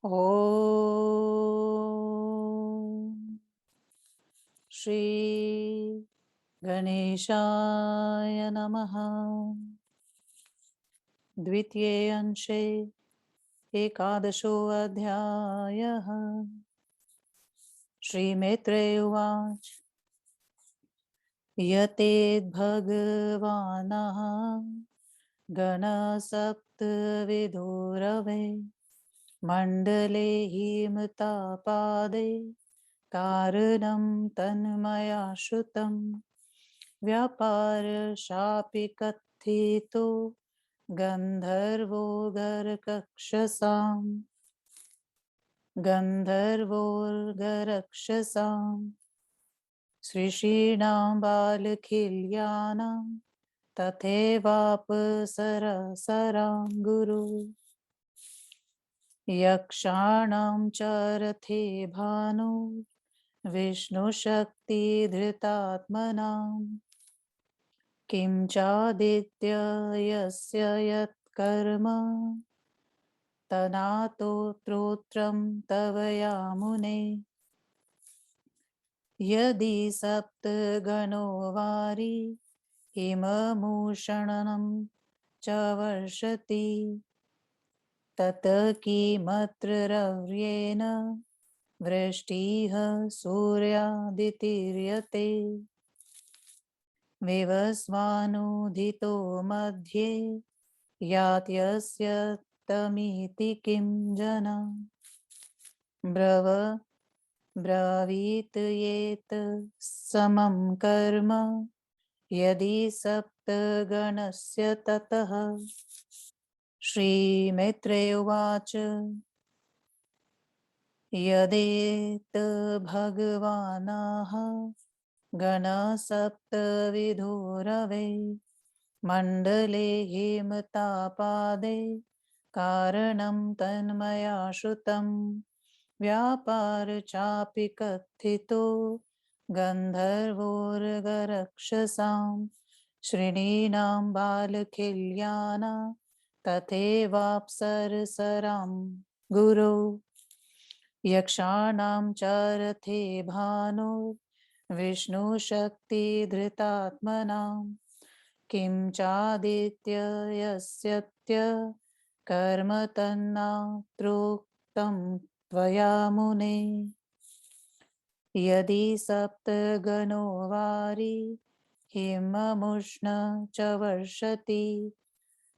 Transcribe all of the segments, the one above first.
ॐ श्री गणेशाय नमः। द्वितीये अंशे एकादशो अध्यायः। श्रीमैत्रेय उवाच यतेद्भगवानः गणसप्तविधो रवे मण्डले हिमतापादे कारणं तन्मया श्रुतं व्यापारशापि कथितो गन्धर्वो गन्धर्वोर्गरक्षसाम् सृषीणां बालखिल्यानां तथैवाप्सरसरां गुरु यक्षाणां च रथे भानु विष्णुशक्तिधृतात्मनां किं चादित्य यस्य यत्कर्म तनातो त्रोत्रं तव यामुने यदि सप्तगणो वारि हिमभूषणं च वर्षति तत किमत्र रव्येन वृष्टिः सूर्यादितीर्यते विवस्वानुदितो मध्ये यात्यस्य तमिति किं जना ब्रवीत येत समं कर्म यदि सप्तगणस्य ततः। श्रीमैत्रेय उवाच यदेत भगवानः गणसप्तविधो रवे मण्डले हेमतापादे कारणं तन्मया श्रुतं व्यापार चापि कथितो गन्धर्वोर्गरक्षसां श्रेणीनां बालखिल्याना तथैवाप्सरसरां गुरो यक्षाणां च रथे भानो विष्णुशक्तिधृतात्मनां किं चादित्य यस्यत्य कर्म तन्नात्रोक्तं त्वया मुने यदि सप्तगणो वारि हिममुष्ण च वर्षति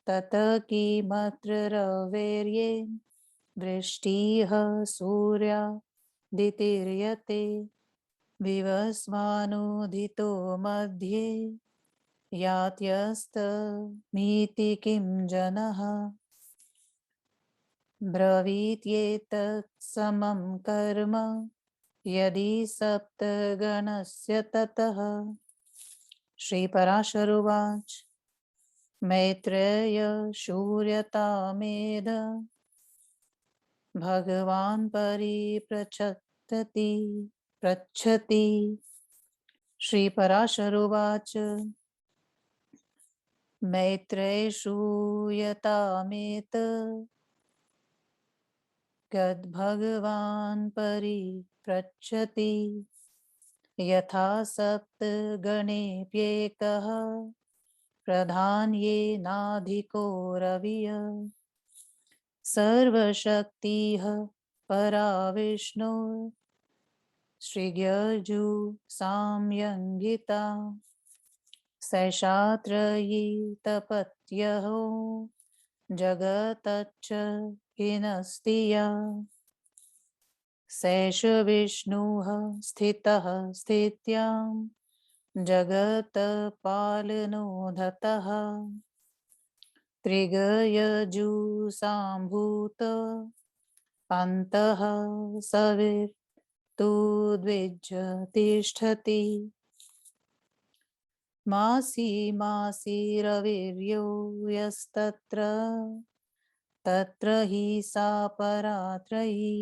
तत किमत्र रवेर्ये वृष्टिः सूर्यादितीर्यते विवस्वानुदितो मध्ये यात्यस्तमीति किं जनः ब्रवीत्येतत् समं कर्म यदि सप्तगणस्य ततः। श्रीपराशर उवाच मैत्रेय शूर्यतामेध भगवान् पृच्छति। श्रीपराशर उवाच मैत्रेय श्रूयतामेत यद्भगवान् परिपृच्छति यथा सप्तगणेऽप्येकः प्रधान्येनाधिको रविः सर्वशक्तिः परा विष्णु श्रीज्ञजु साम्यङ्गिता सैषात्रयी तपत्यहो जगतच्च हिनस्ति या सैष विष्णुः स्थितः स्थित्यां जगत्पालनोधतः त्रिगयजुसाम्भूत अन्तः सवितुर्द्विज मासी मासी रविर्यो यस्तत्र तत्र हि सा परात्रयी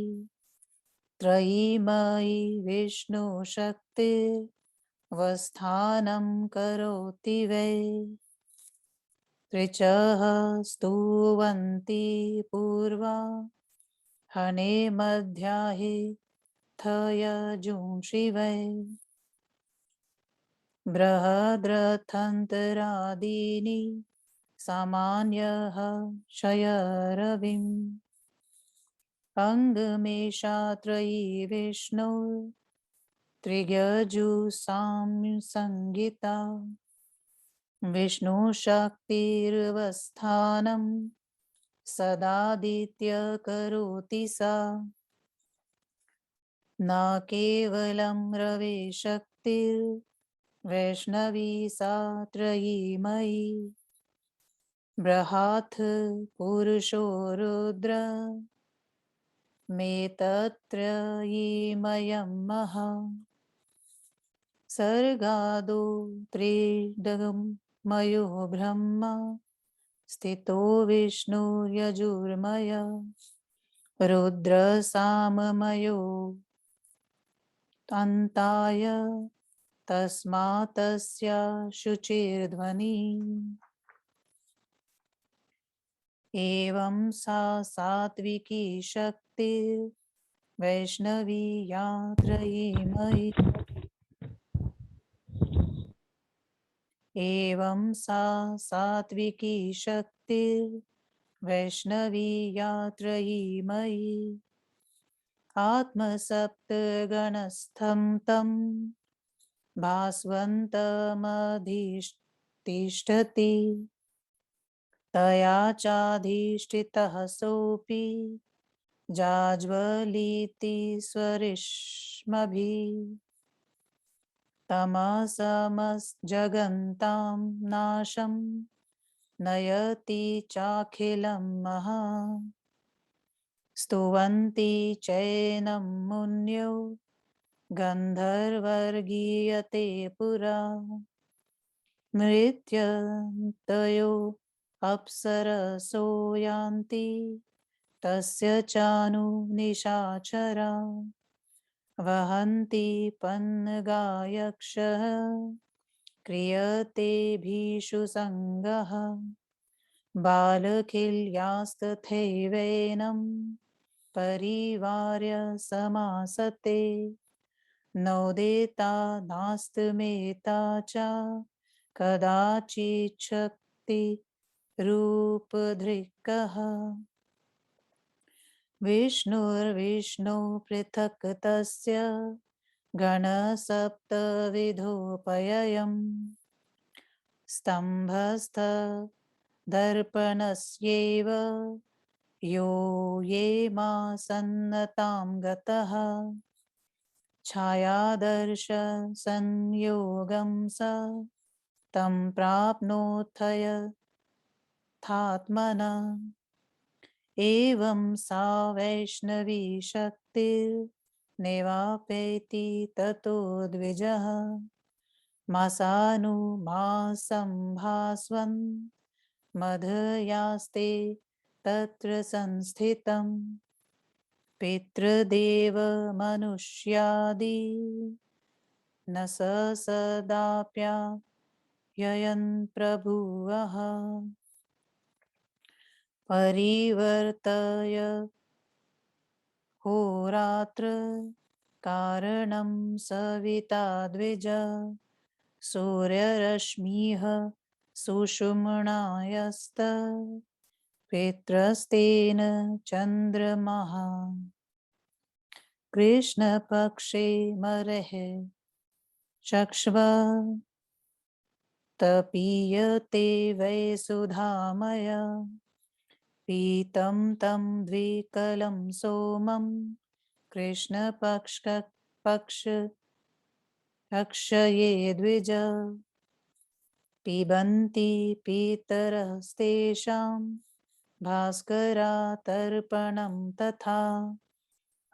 त्रयीमयी विष्णुशक्तिर्वस्थानं करोति वै ऋचः स्तुवन्ति पूर्वा हने मध्याहि थयजुंषि वै बृहद्रथन्तरादीनि सामान्यः क्षयरविम् अङ्गमेषात्रयी विष्णु त्रिगजुसांसंगिता विष्णुशक्तिर्वस्थानं सदादित्य करोति सा न केवलं रविशक्तिर्वैष्णवी सा त्रयीमयी बृहत् पुरुषो रुद्र मेतत्रयीमयं महा सर्गादो त्रिडगमयो ब्रह्मा स्थितो विष्णुर्यजुर्मय रुद्रसाममयो अन्ताय तस्मात् तस्य शुचिर्ध्वनि एवं सा सात्विकी शक्तिर्वैष्णवी या त्रयीमयी एवं सा सात्विकी शक्तिर्वैष्णवी या त्रयीमयी आत्मसप्तगणस्थं तं भास्वन्तमधिष्ठिष्ठति तया चाधिष्ठितः सोऽपि जाज्वलीति स्वरिष्मभिः तमसमस्जगन्तां नाशं नयति चाखिलं महा स्तुवन्ति चैनं मुन्यो गन्धर्वर्गीयते पुरा मृत्यन्तयो अप्सरसो यान्ति तस्य चानु निशाचरा वहन्ति पन्नगायक्षः क्रियते भीषु सङ्गः बालकिल्यास्तथैवैनं परिवार्य समासते नोदिता नास्तमेता च कदाचिच्छक्ति रूपधृक्कः विष्णुर्विष्णु पृथक् तस्य गणसप्तविधोपयम् स्तम्भस्थदर्पणस्यैव यो ये मा सन्नतां गतः छायादर्श संयोगं स तं प्राप्नोथयथात्मना एवं सा वैष्णवी शक्तिर्निवापेति ततो द्विजः मासानु मासं भास्वन् मधयास्ते तत्र संस्थितम् पितृदेवमनुष्यादि न स सदाप्याययन् प्रभुवः परिवर्तय होरात्र कारणं सविता द्विज सूर्यरश्मिः सुषुम्णायस्त पित्रस्तेन चन्द्रमः कृष्णपक्षे मरः चक्ष्व तपीयते वै सुधामय पीतं तं द्विकलं सोमं कृष्णपक्षये द्विज पिबन्ति पितरस्तेषां भास्करातर्पणं तथा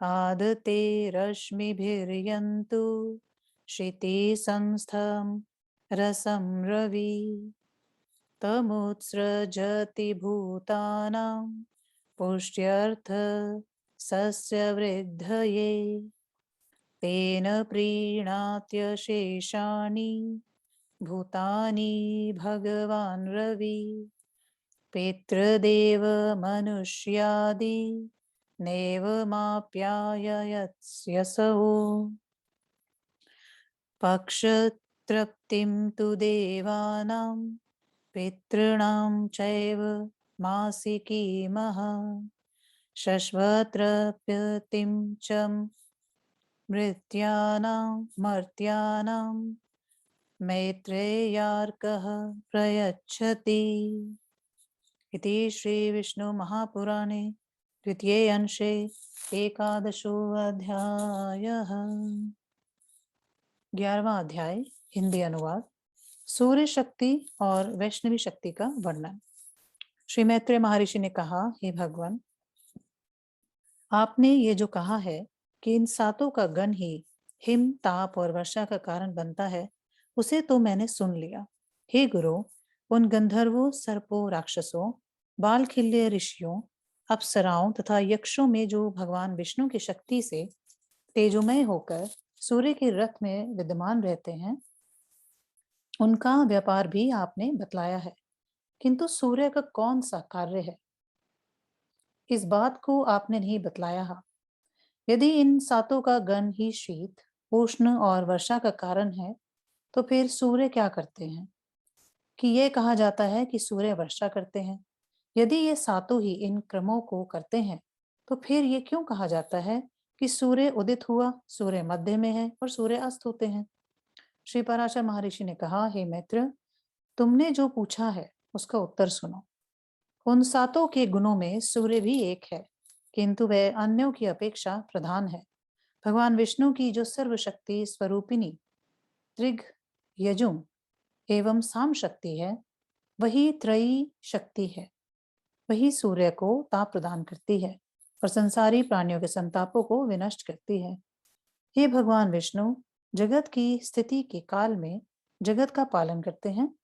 आदते रश्मिभिर्यन्तु क्षितिसंस्थं रसं रवि तमुत्सृजति भूतानां पुष्ट्यर्थ सस्यवृद्धये तेन प्रीणात्यशेषाणि भूतानि भगवान् रवि पितृदेव मनुष्यादि नैवमाप्याययस्यसौ पक्षतृप्तिं तु देवानां पितॄणां चैव मासिकीमः शश्वतृप्तिं च मर्त्यानां मैत्रेयार्कः प्रयच्छति। इति श्री विष्णु महापुराणे द्वितीये अंशे एकादशोऽध्यायः। 11वां अध्याय हिंदी अनुवाद। सूर्य शक्ति और वैष्णवी शक्ति का वर्णन। श्री मैत्रेय महर्षि ने कहा, हे भगवान, आपने ये जो कहा है कि इन सातों का गण ही हिम, ताप और वर्षा का कारण बनता है, उसे तो मैंने सुन लिया। हे गुरु, उन गंधर्वों, सर्पों, राक्षसों, बालखिल्य ऋषियों, अप्सराओं तथा यक्षों में जो भगवान विष्णु की शक्ति से तेजोमय होकर सूर्य के रथ में विद्यमान रहते हैं, उनका व्यापार भी आपने बतलाया है, किंतु सूर्य का कौन सा कार्य है, इस बात को आपने नहीं बतलाया है। यदि इन सातों का गण ही शीत, उष्ण और वर्षा का कारण है, तो फिर सूर्य क्या करते हैं कि यह कहा जाता है कि सूर्य वर्षा करते हैं? यदि ये सातों ही इन क्रमों को करते हैं, तो फिर ये क्यों कहा जाता है कि सूर्य उदित हुआ, सूर्य मध्य में है और सूर्य अस्त होते हैं? श्री पराशर महर्षि ने कहा, हे मित्र, तुमने जो पूछा है उसका उत्तर सुनो। उन सातों के गुणों में सूर्य भी एक है, किंतु वह अन्यों की अपेक्षा प्रधान है। भगवान विष्णु की जो सर्वशक्ति स्वरूपिणी त्रिग, यजुम एवं साम शक्ति है, वही त्रयी शक्ति है। वही सूर्य को ताप प्रदान करती है और संसारी प्राणियों के संतापों को विनष्ट करती है। हे भगवान विष्णु जगत की स्थिति के काल में जगत का पालन करते हैं।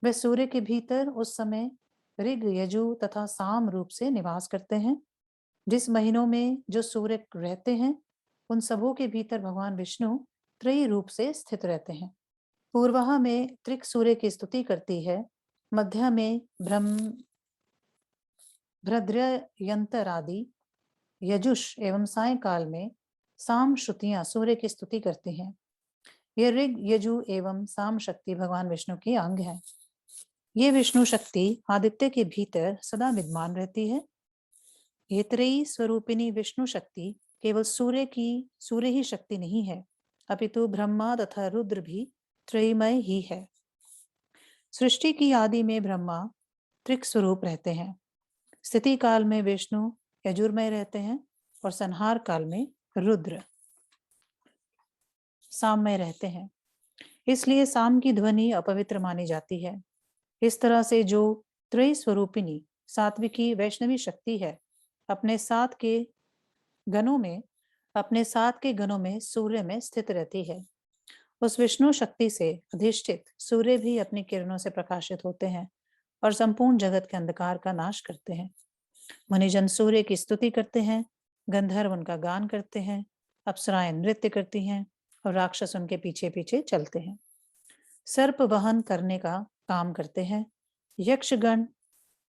वे सूर्य के भीतर उस समय ऋग, यजु तथा साम रूप से निवास करते हैं। जिस महीनों में जो सूर्य रहते हैं, उन सबों के भीतर भगवान विष्णु त्रयी रूप से स्थित रहते हैं। पूर्वाह में त्रिक सूर्य की स्तुति करती है, मध्य में भद्रयंतर आदि यजुष एवं सायकाल में साम श्रुतियां सूर्य की स्तुति करती हैं। ये ऋग, यजु एवं साम शक्ति भगवान विष्णु की अंग है। ये विष्णु शक्ति आदित्य के भीतर सदा विद्यमान रहती है। ये त्रयी स्वरूपिणी विष्णु शक्ति केवल सूर्य ही शक्ति नहीं है, अपितु ब्रह्मा तथा रुद्र भी त्रयीमय ही है। सृष्टि की आदि में ब्रह्मा त्रिक स्वरूप रहते हैं, स्थिति काल में विष्णु यजुर्मय रहते हैं और संहार काल में रुद्र साममय रहते हैं। इसलिए साम की ध्वनि अपवित्र मानी जाती है। इस तरह से जो त्रय स्वरूपिणी सात्विकी वैष्णवी शक्ति है, अपने सात के गणों में सूर्य में स्थित रहती है। उस विष्णु शक्ति से अधिष्ठित सूर्य भी अपनी किरणों से प्रकाशित होते हैं और संपूर्ण जगत के अंधकार का नाश करते हैं। मुनिजन सूर्य की स्तुति करते हैं, गंधर्व उनका गान करते हैं, अप्सराएं नृत्य करती हैं और राक्षस उनके पीछे पीछे चलते हैं। सर्प वहन करने का काम करते हैं, यक्षगण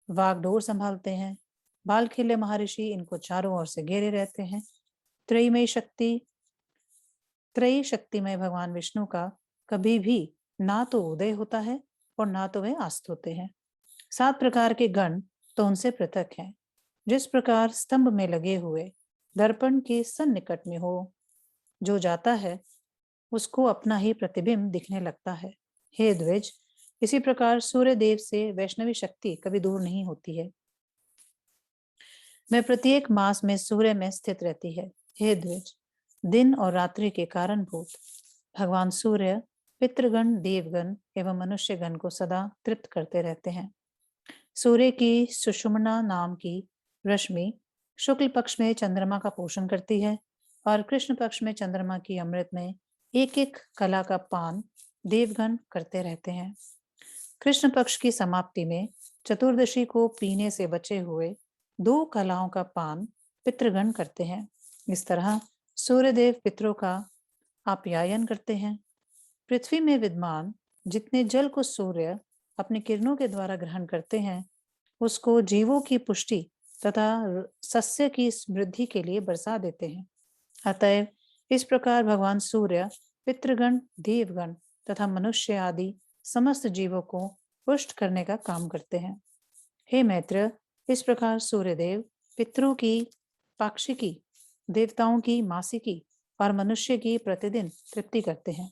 वागडोर संभालते हैं, बालखिल्य महर्षि इनको चारों ओर से घेरे रहते हैं। त्रयी शक्तिमय भगवान विष्णु का कभी भी ना तो उदय होता है और ना तो वे अस्त होते हैं। 7 प्रकार के गण तो उनसे पृथक हैं। जिस प्रकार स्तंभ में लगे हुए दर्पण के सन्निकट में हो जो जाता है, उसको अपना ही प्रतिबिंब दिखने लगता है। हे द्विज, इसी प्रकार सूर्य देव से वैष्णवी शक्ति कभी दूर नहीं होती है। मैं प्रत्येक मास में सूर्य में स्थित रहती है। हे द्विज, दिन और रात्रि के कारणभूत भगवान सूर्य पितृगण, देवगण एवं मनुष्यगण को सदा तृप्त करते रहते हैं। सूर्य की सुषुम्ना नाम की रश्मि शुक्ल पक्ष में चंद्रमा का पोषण करती है और कृष्ण पक्ष में चंद्रमा की अमृत में एक एक कला का पान देवगण करते रहते हैं। कृष्ण पक्ष की समाप्ति में चतुर्दशी को पीने से बचे हुए 2 कलाओं का पान पितृगण करते हैं। इस तरह सूर्यदेव पितरों का आप्यायन करते हैं। पृथ्वी में विद्यमान जितने जल को सूर्य अपनी किरणों के द्वारा ग्रहण करते हैं, उसको जीवों की पुष्टि तथा सस्य की समृद्धि के लिए बरसा देते हैं। अतएव इस प्रकार भगवान सूर्य पितृगण, देवगण तथा मनुष्य आदि समस्त जीवों को पुष्ट करने का काम करते हैं। हे मैत्र, इस प्रकार सूर्यदेव पितरों की पाक्षिकी, देवताओं की मासिकी और मनुष्य की प्रतिदिन तृप्ति करते हैं।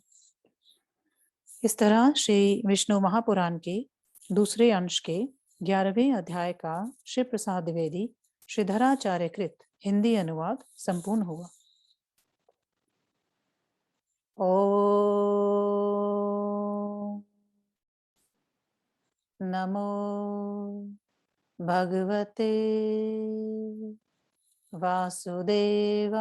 इस तरह श्री विष्णु महापुराण के दूसरे अंश के 11वें अध्याय का श्री प्रसाद द्विवेदी श्रीधराचार्य कृत हिंदी अनुवाद संपूर्ण हुआ। ओम नमो भगवते वासुदेवाय।